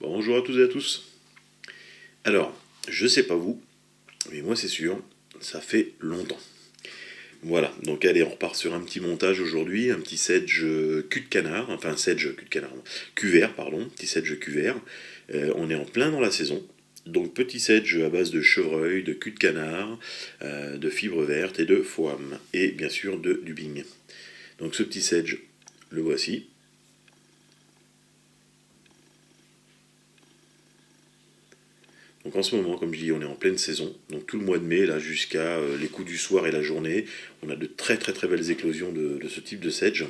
Bonjour à toutes et à tous. Alors, je sais pas vous, mais moi c'est sûr, ça fait longtemps. Voilà, donc allez, on repart sur un petit montage aujourd'hui, un petit sedge cul de canard, enfin sedge cul de canard, cuvert, pardon, petit sedge cuvert. On est en plein dans la saison, donc petit sedge à base de chevreuil, de cul de canard, de fibres vertes et de foam, et bien sûr de du bing. Donc ce petit sedge, le voici. Donc en ce moment, comme je dis, on est en pleine saison. Donc tout le mois de mai, là, jusqu'à les coups du soir et la journée, on a de très très très belles éclosions de ce type de sedge.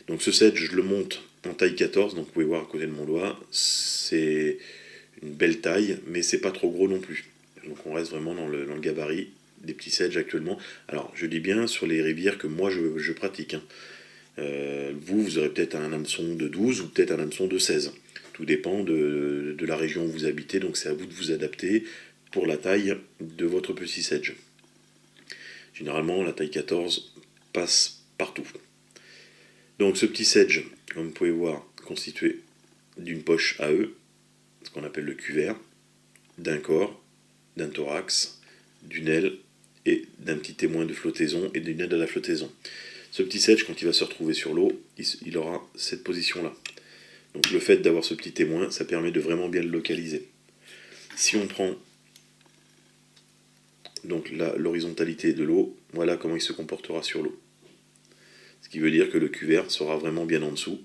Donc ce sedge, je le monte en taille 14, donc vous pouvez voir à côté de mon doigt, c'est une belle taille, mais c'est pas trop gros non plus. Donc on reste vraiment dans le gabarit des petits sedges actuellement. Alors je dis bien sur les rivières que moi je pratique, hein. Vous aurez peut-être un hameçon de 12 ou peut-être un hameçon de 16. Tout dépend de la région où vous habitez, donc c'est à vous de vous adapter pour la taille de votre petit sedge. Généralement, la taille 14 passe partout. Donc ce petit sedge, comme vous pouvez voir, constitué d'une poche à eux, ce qu'on appelle le cuvert, d'un corps, d'un thorax, d'une aile et d'un petit témoin de flottaison et d'une aide à la flottaison. Ce petit sedge, quand il va se retrouver sur l'eau, il aura cette position-là. Donc le fait d'avoir ce petit témoin, ça permet de vraiment bien le localiser. Si on prend donc l'horizontalité de l'eau, voilà comment il se comportera sur l'eau. Ce qui veut dire que le cuvert sera vraiment bien en dessous,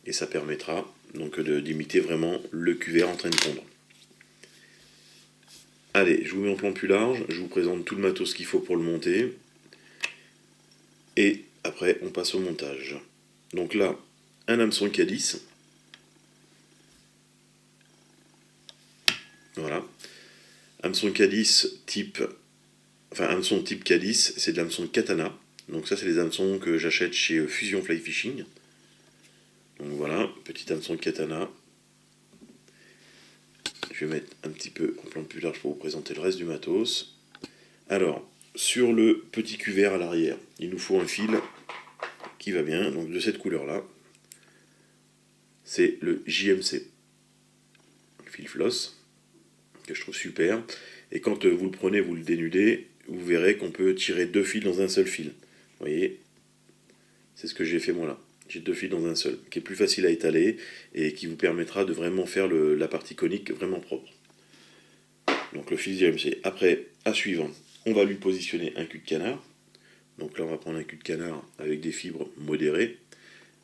et ça permettra donc d'imiter vraiment le cuvert en train de pondre. Allez, je vous mets en plan plus large, je vous présente tout le matos qu'il faut pour le monter, et après on passe au montage. Donc là, un hameçon K10, voilà. Hameçon K10 type, enfin hameçon type K10, c'est de l'hameçon katana. Donc ça c'est les hameçons que j'achète chez Fusion Fly Fishing. Donc voilà, petit hameçon katana. Je vais mettre un petit peu en plan plus large pour vous présenter le reste du matos. Alors, sur le petit cuvert à l'arrière, il nous faut un fil qui va bien, donc de cette couleur-là. C'est le JMC, fil floss, que je trouve super. Et quand vous le prenez, vous le dénudez, vous verrez qu'on peut tirer deux fils dans un seul fil. Vous voyez, c'est ce que j'ai fait moi là. J'ai deux fils dans un seul, qui est plus facile à étaler et qui vous permettra de vraiment faire la partie conique vraiment propre. Donc le fil JMC. Après, à suivre, on va lui positionner un cul de canard. Donc là, on va prendre un cul de canard avec des fibres modérées,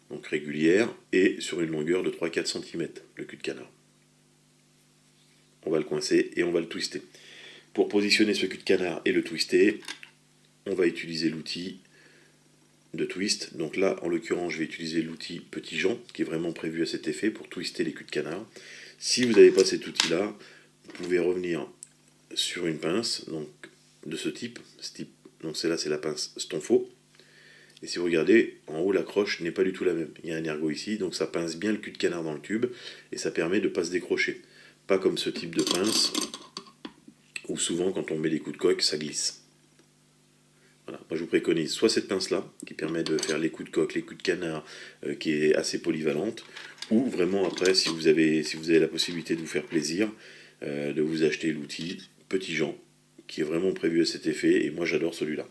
donc régulières, et sur une longueur de 3-4 cm, le cul de canard. On va le coincer et on va le twister. Pour positionner ce cul de canard et le twister, on va utiliser l'outil de twist. Donc là, en l'occurrence, je vais utiliser l'outil Petit Jean, qui est vraiment prévu à cet effet pour twister les culs de canard. Si vous n'avez pas cet outil-là, vous pouvez revenir sur une pince donc, de ce type. Donc celle-là, c'est la pince Stonfo. Et si vous regardez, en haut, la croche n'est pas du tout la même. Il y a un ergot ici, donc ça pince bien le cul de canard dans le tube, et ça permet de ne pas se décrocher. Pas comme ce type de pince, où souvent, quand on met des coups de coque, ça glisse. Voilà. Moi, je vous préconise soit cette pince-là, qui permet de faire les coups de coque, les coups de canard, qui est assez polyvalente, ou vraiment après, si vous avez la possibilité de vous faire plaisir, de vous acheter l'outil Petit Jean, qui est vraiment prévu à cet effet, et moi j'adore celui-là.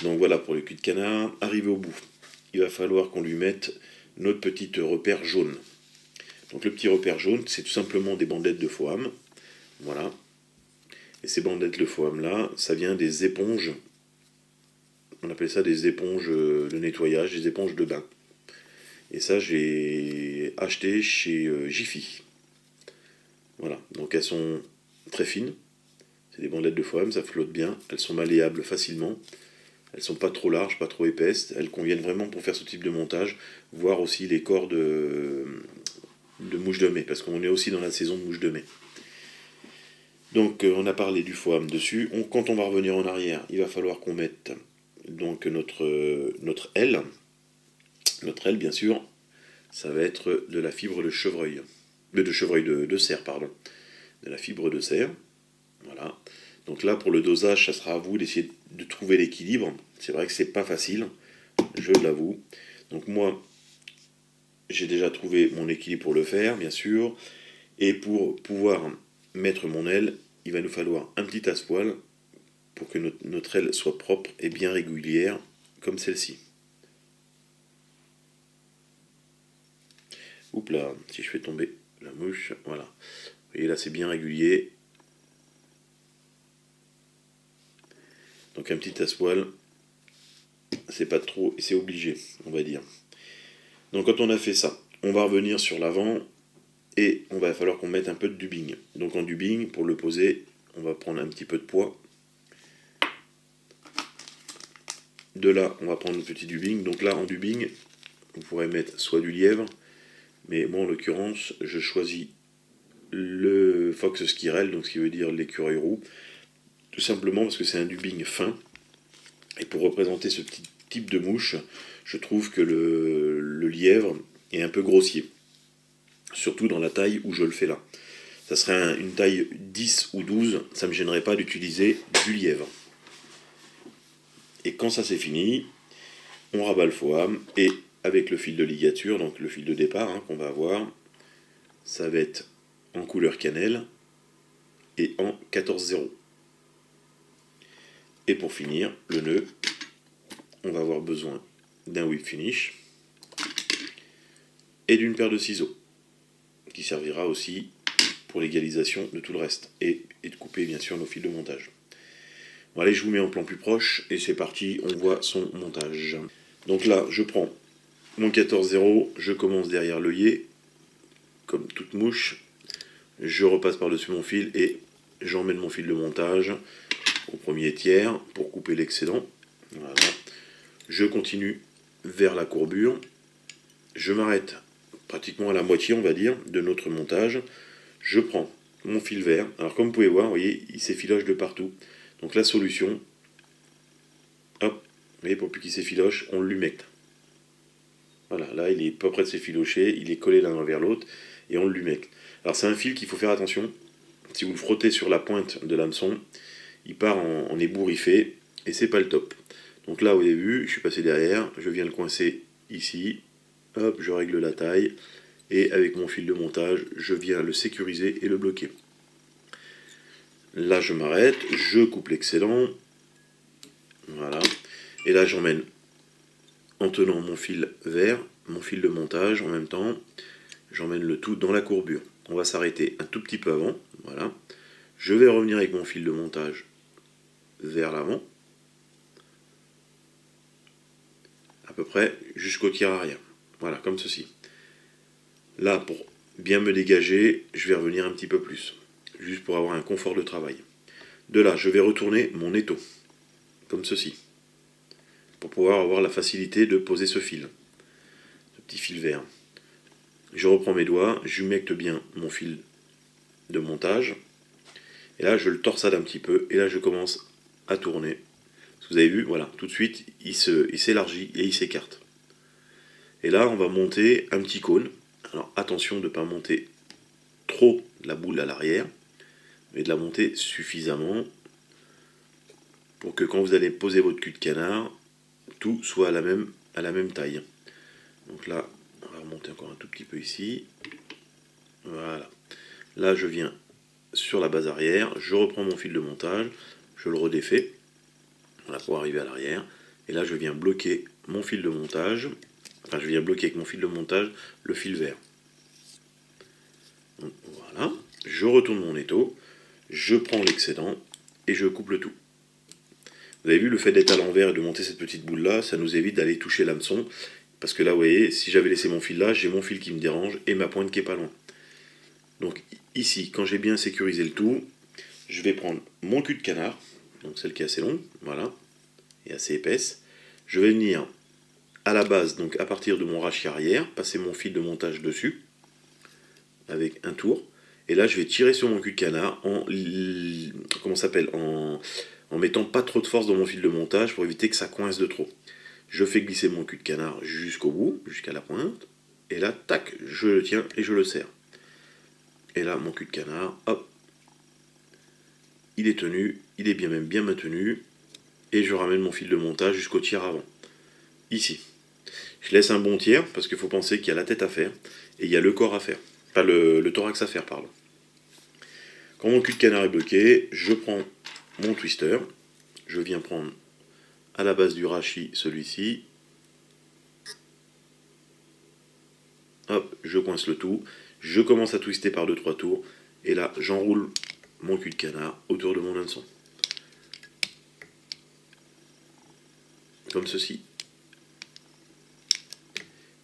Donc voilà pour le cul de canard. Arrivé au bout, il va falloir qu'on lui mette notre petit repère jaune. Donc le petit repère jaune, c'est tout simplement des bandelettes de foam. Voilà. Et ces bandelettes de foam là, ça vient des éponges. On appelle ça des éponges de nettoyage, des éponges de bain. Et ça, j'ai acheté chez Jiffy. Voilà. Donc elles sont très fines. C'est des bandelettes de foam, ça flotte bien. Elles sont malléables facilement. Elles sont pas trop larges, pas trop épaisses. Elles conviennent vraiment pour faire ce type de montage. Voir aussi les corps de mouches de mai, parce qu'on est aussi dans la saison de mouches de mai. Donc on a parlé du foam dessus. Quand on va revenir en arrière, il va falloir qu'on mette donc notre aile. Notre aile, bien sûr, ça va être de la fibre de chevreuil. De cerf, pardon. De la fibre de cerf. Voilà. Donc là, pour le dosage, ça sera à vous d'essayer de trouver l'équilibre. C'est vrai que c'est pas facile, je l'avoue. Donc moi, j'ai déjà trouvé mon équilibre pour le faire, bien sûr. Et pour pouvoir mettre mon aile, il va nous falloir un petit tasse-poil pour que notre aile soit propre et bien régulière, comme celle-ci. Oups là, si je fais tomber la mouche, voilà. Vous voyez là, c'est bien régulier. Donc un petit tasse-poil, c'est pas trop, et c'est obligé, on va dire. Donc quand on a fait ça, on va revenir sur l'avant et on va falloir qu'on mette un peu de dubbing. Donc en dubbing, pour le poser, on va prendre un petit peu de poids. De là, on va prendre un petit dubbing. Donc là, en dubbing, vous pourrez mettre soit du lièvre, mais moi en l'occurrence, je choisis le Fox Squirrel, donc ce qui veut dire l'écureuil roux, tout simplement parce que c'est un dubbing fin. Et pour représenter ce petit type de mouche, je trouve que le lièvre est un peu grossier. Surtout dans la taille où je le fais là. Ça serait une taille 10 ou 12, ça ne me gênerait pas d'utiliser du lièvre. Et quand ça c'est fini, on rabat le foam et avec le fil de ligature, donc le fil de départ qu'on va avoir, ça va être en couleur cannelle et en 14-0. Et pour finir, le nœud, on va avoir besoin d'un whip finish et d'une paire de ciseaux qui servira aussi pour l'égalisation de tout le reste et de couper bien sûr nos fils de montage. Bon, allez, je vous mets en plan plus proche et c'est parti, on voit son montage. Donc là, je prends mon 14-0, je commence derrière l'œillet, comme toute mouche, je repasse par-dessus mon fil et j'emmène mon fil de montage au premier tiers pour couper l'excédent. Voilà. Je continue vers la courbure, je m'arrête pratiquement à la moitié, on va dire, de notre montage. Je prends mon fil vert. Alors comme vous pouvez voir, vous voyez, il s'effiloche de partout. Donc la solution, hop, vous voyez, pour plus qu'il s'effiloche, on l'humecte. Voilà, là il est pas près de s'effilocher, il est collé l'un vers l'autre, et on l'humecte. Alors c'est un fil qu'il faut faire attention. Si vous le frottez sur la pointe de l'hameçon, il part en ébouriffé, et c'est pas le top. Donc là, vous avez vu, je suis passé derrière, je viens le coincer ici, hop, je règle la taille, et avec mon fil de montage, je viens le sécuriser et le bloquer. Là, je m'arrête, je coupe l'excédent, voilà, et là, j'emmène, en tenant mon fil vert, mon fil de montage en même temps, j'emmène le tout dans la courbure. On va s'arrêter un tout petit peu avant, voilà. Je vais revenir avec mon fil de montage vers l'avant, à peu près jusqu'au tiers arrière. Voilà, comme ceci. Là, pour bien me dégager, je vais revenir un petit peu plus, juste pour avoir un confort de travail. De là, je vais retourner mon étau, comme ceci, pour pouvoir avoir la facilité de poser ce fil, ce petit fil vert. Je reprends mes doigts, j'humecte bien mon fil de montage, et là je le torsade un petit peu, et là je commence à tourner. Vous avez vu, voilà, tout de suite il s'élargit et il s'écarte. Et là on va monter un petit cône. Alors attention de ne pas monter trop la boule à l'arrière, mais de la monter suffisamment pour que quand vous allez poser votre cul de canard, tout soit à la même taille. Donc là, on va remonter encore un tout petit peu ici. Voilà. Là, je viens sur la base arrière, je reprends mon fil de montage, je le redéfais, voilà, pour arriver à l'arrière. Et là, je viens bloquer mon fil de montage, enfin, je viens bloquer avec mon fil de montage le fil vert. Donc, voilà. Je retourne mon étau, je prends l'excédent et je coupe le tout. Vous avez vu, le fait d'être à l'envers et de monter cette petite boule là, ça nous évite d'aller toucher l'hameçon. Parce que là, vous voyez, si j'avais laissé mon fil là, j'ai mon fil qui me dérange et ma pointe qui est pas loin. Donc ici, quand j'ai bien sécurisé le tout, je vais prendre mon cul de canard, donc celle qui est assez longue, voilà, et assez épaisse. Je vais venir à la base, donc à partir de mon rachis arrière, passer mon fil de montage dessus, avec un tour. Et là, je vais tirer sur mon cul de canard comment s'appelle, en mettant pas trop de force dans mon fil de montage pour éviter que ça coince de trop. Je fais glisser mon cul de canard jusqu'au bout, jusqu'à la pointe, et là, tac, je le tiens et je le serre. Et là, mon cul de canard, hop, il est tenu, il est bien maintenu, et je ramène mon fil de montage jusqu'au tiers avant, ici. Je laisse un bon tiers, parce qu'il faut penser qu'il y a la tête à faire, et il y a le corps à faire. Pas le thorax à faire, pardon. Quand mon cul de canard est bloqué, je prends mon twister, je viens prendre à la base du rachis celui-ci, hop, je coince le tout, je commence à twister par 2-3 tours, et là j'enroule mon cul de canard autour de mon hameçon. Comme ceci.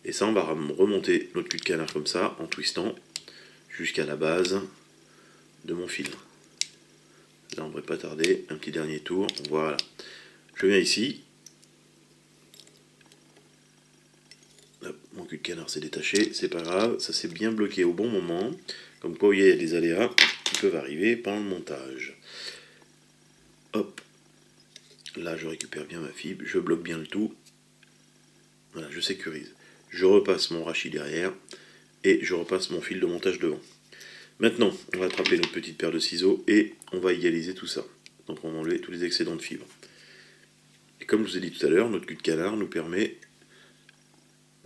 Et ça, on va remonter notre cul de canard comme ça, en twistant, jusqu'à la base de mon fil. Là, on ne devrait pas tarder. Un petit dernier tour. Voilà. Je viens ici. Hop, mon cul de canard s'est détaché. C'est pas grave. Ça s'est bien bloqué au bon moment. Comme quoi, vous voyez, il y a des aléas qui peuvent arriver pendant le montage. Hop. Là, je récupère bien ma fibre. Je bloque bien le tout. Voilà, je sécurise. Je repasse mon rachis derrière. Et je repasse mon fil de montage devant. Maintenant, on va attraper notre petite paire de ciseaux et on va égaliser tout ça. Donc on va enlever tous les excédents de fibres. Et comme je vous ai dit tout à l'heure, notre cul de canard nous permet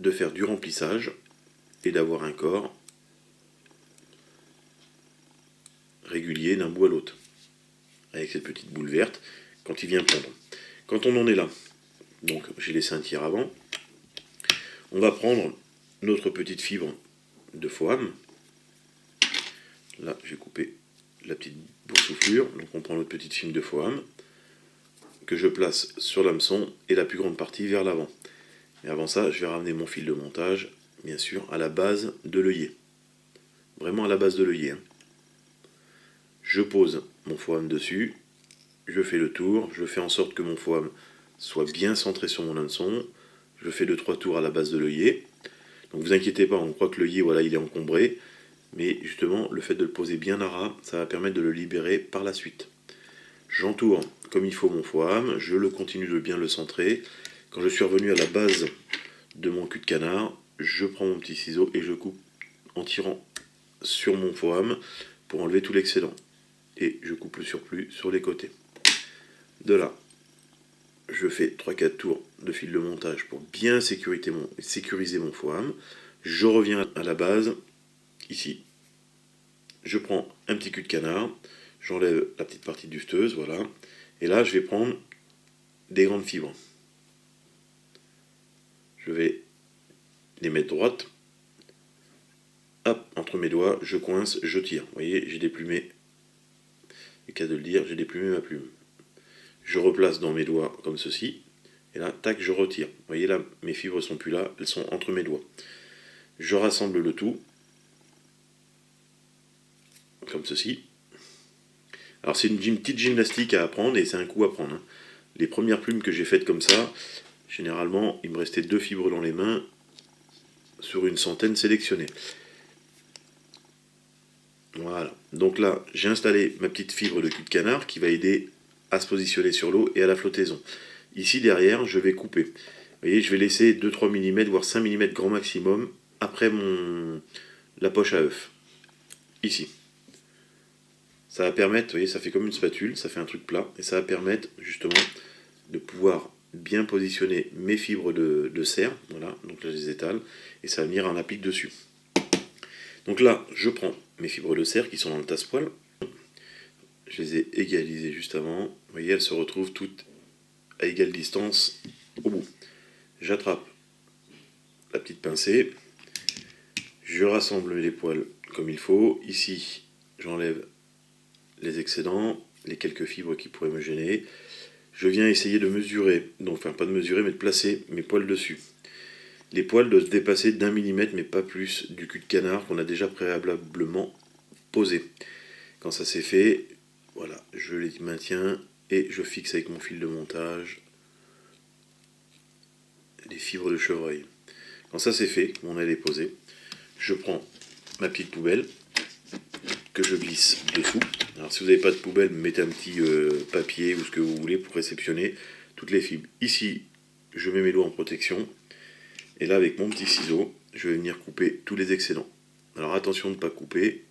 de faire du remplissage et d'avoir un corps régulier d'un bout à l'autre. Avec cette petite boule verte quand il vient pondre. Quand on en est là, donc j'ai laissé un tiers avant, on va prendre notre petite fibre de foam. Là, j'ai coupé la petite boursouflure. Donc on prend notre petite fibre de foam que je place sur l'hameçon et la plus grande partie vers l'avant. Et avant ça, je vais ramener mon fil de montage, bien sûr, à la base de l'œillet. Vraiment à la base de l'œillet. Hein. Je pose mon foam dessus, je fais le tour, je fais en sorte que mon foam soit bien centré sur mon hameçon. Je fais 2-3 tours à la base de l'œillet. Donc vous inquiétez pas, on croit que l'œillet, voilà, il est encombré. Mais justement, le fait de le poser bien à ras, ça va permettre de le libérer par la suite. J'entoure comme il faut mon foam, je le continue de bien le centrer. Quand je suis revenu à la base de mon cul de canard, je prends mon petit ciseau et je coupe en tirant sur mon foam pour enlever tout l'excédent. Et je coupe le surplus sur les côtés. De là, je fais 3-4 tours de fil de montage pour bien sécuriser mon foam. Je reviens à la base, ici. Je prends un petit cul de canard, j'enlève la petite partie dufteuse, voilà. Et là, je vais prendre des grandes fibres. Je vais les mettre droites. Hop, entre mes doigts, je coince, je tire. Vous voyez, j'ai déplumé. Le cas de le dire, j'ai déplumé ma plume. Je replace dans mes doigts comme ceci. Et là, tac, je retire. Vous voyez là, mes fibres sont plus là, elles sont entre mes doigts. Je rassemble le tout. Comme ceci. Alors c'est une petite gymnastique à apprendre et c'est un coup à prendre. Hein. Les premières plumes que j'ai faites comme ça, généralement, il me restait 2 fibres dans les mains sur une centaine sélectionnées. Voilà. Donc là, j'ai installé ma petite fibre de cul de canard qui va aider à se positionner sur l'eau et à la flottaison. Ici, derrière, je vais couper. Vous voyez, je vais laisser 2-3 mm, voire 5 mm grand maximum après la poche à œuf. Ici. Ça va permettre, vous voyez, ça fait comme une spatule, ça fait un truc plat, et ça va permettre justement de pouvoir bien positionner mes fibres de serre, voilà, donc là je les étale, et ça va venir en applique dessus. Donc là, je prends mes fibres de serre qui sont dans le tasse-poêle, je les ai égalisées juste avant, vous voyez, elles se retrouvent toutes à égale distance au bout. J'attrape la petite pincée, je rassemble les poils comme il faut, ici j'enlève les excédents, les quelques fibres qui pourraient me gêner. Je viens essayer de mesurer, donc enfin pas de mesurer, mais de placer mes poils dessus. Les poils doivent se dépasser d'1 mm, mais pas plus, du cul de canard qu'on a déjà préalablement posé. Quand ça c'est fait, voilà, je les maintiens et je fixe avec mon fil de montage les fibres de chevreuil. Quand ça c'est fait, on a les posé, je prends ma petite poubelle que je glisse dessous. Alors si vous n'avez pas de poubelle, mettez un petit papier ou ce que vous voulez pour réceptionner toutes les fibres. Ici, je mets mes doigts en protection. Et là, avec mon petit ciseau, je vais venir couper tous les excédents. Alors attention de ne pas couper.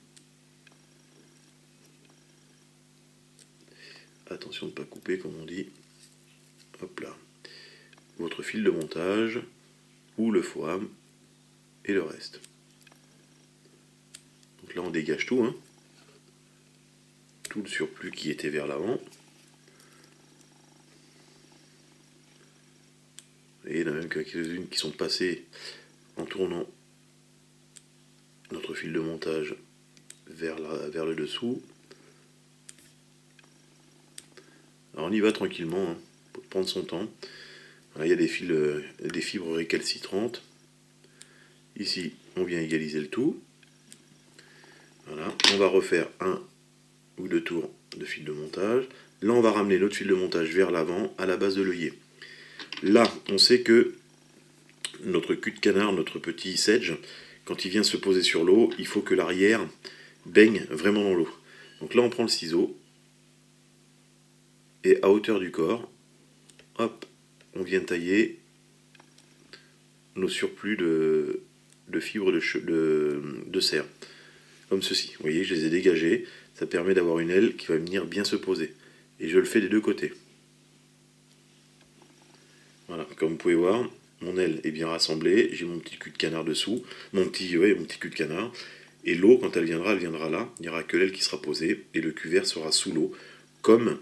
Attention de ne pas couper, comme on dit. Hop là. Votre fil de montage. ou le foam et le reste. Donc là on dégage tout, hein. Tout le surplus qui était vers l'avant. Et il y en a même quelques-unes qui sont passées en tournant notre fil de montage vers le dessous. Alors on y va tranquillement, hein, pour prendre son temps. Voilà, il y a des fibres récalcitrantes. Ici, on vient égaliser le tout. Voilà, on va refaire un ou deux tours de fil de montage. Là, on va ramener notre fil de montage vers l'avant, à la base de l'œillet. Là, on sait que notre cul de canard, notre petit sedge, quand il vient se poser sur l'eau, il faut que l'arrière baigne vraiment dans l'eau. Donc là, on prend le ciseau, et à hauteur du corps, hop, on vient tailler nos surplus de fibres de cerf. Comme ceci. Vous voyez, je les ai dégagés. Ça permet d'avoir une aile qui va venir bien se poser. Et je le fais des deux côtés. Voilà, comme vous pouvez voir, mon aile est bien rassemblée. J'ai mon petit cul de canard dessous. Mon petit cul de canard. Et l'eau, quand elle viendra là. Il n'y aura que l'aile qui sera posée. Et le cuvert sera sous l'eau. Comme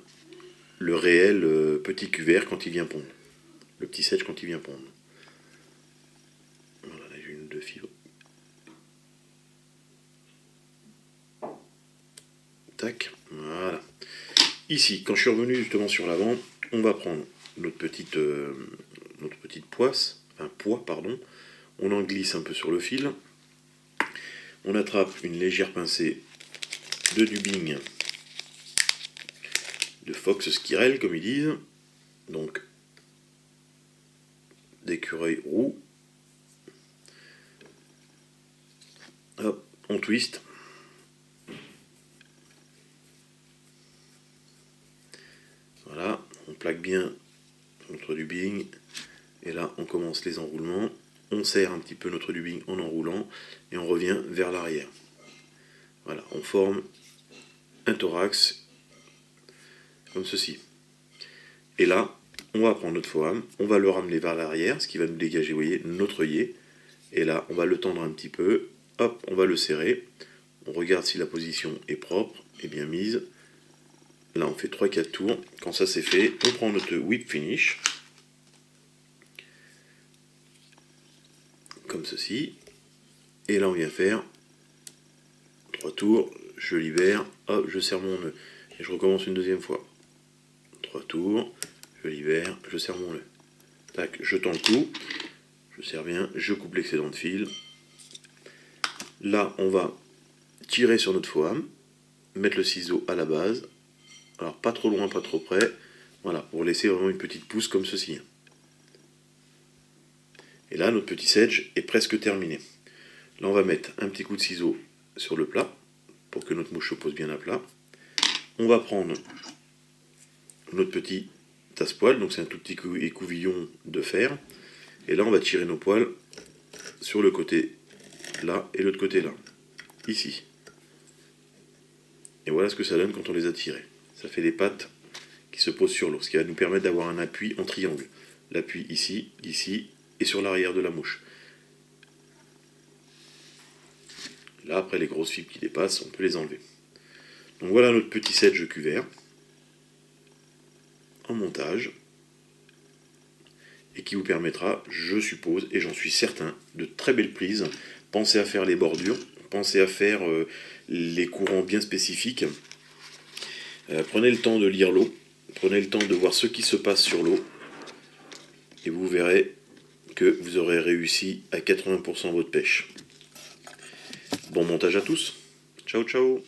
le réel petit cuvert quand il vient pondre. Le petit sedge quand il vient pondre. Voilà, là j'ai une ou deux fibres. Tac, voilà. Ici, quand je suis revenu justement sur l'avant, on va prendre notre petite poix, pardon. On en glisse un peu sur le fil. On attrape une légère pincée de dubbing de Fox Skirel, comme ils disent. Donc, d'écureuil roux. Hop, on twist. Voilà, on plaque bien notre dubbing. Et là, on commence les enroulements. On serre un petit peu notre dubbing en enroulant. Et on revient vers l'arrière. Voilà, on forme un thorax comme ceci. Et là, on va prendre notre foam, on va le ramener vers l'arrière, ce qui va nous dégager, vous voyez, notre œillet. Et là, on va le tendre un petit peu. Hop, on va le serrer. On regarde si la position est propre et bien mise. Là, on fait 3-4 tours. Quand ça c'est fait, on prend notre whip finish. Comme ceci. Et là, on vient faire 3 tours. Je libère. Hop, je serre mon nœud. Et je recommence une deuxième fois. 3 tours. Je libère. Je serre mon nœud. Tac, je tends le cou. Je serre bien. Je coupe l'excédent de fil. Là, on va tirer sur notre foam. Mettre le ciseau à la base. Alors pas trop loin, pas trop près. Voilà, pour laisser vraiment une petite pousse comme ceci. Et là, notre petit sedge est presque terminé. Là, on va mettre un petit coup de ciseau sur le plat, pour que notre mouche se pose bien à plat. On va prendre notre petit tasse-poil, donc c'est un tout petit écouvillon de fer. Et là, on va tirer nos poils sur le côté là et l'autre côté là. Ici. Et voilà ce que ça donne quand on les a tirés. Ça fait des pattes qui se posent sur l'eau, ce qui va nous permettre d'avoir un appui en triangle. L'appui ici, ici et sur l'arrière de la mouche. Là, après les grosses fibres qui dépassent, on peut les enlever. Donc voilà notre petit sedge cuvert en montage et qui vous permettra, je suppose, et j'en suis certain, de très belles prises. Pensez à faire les bordures, pensez à faire les courants bien spécifiques. Prenez le temps de lire l'eau, prenez le temps de voir ce qui se passe sur l'eau, et vous verrez que vous aurez réussi à 80% votre pêche. Bon montage à tous. Ciao ciao.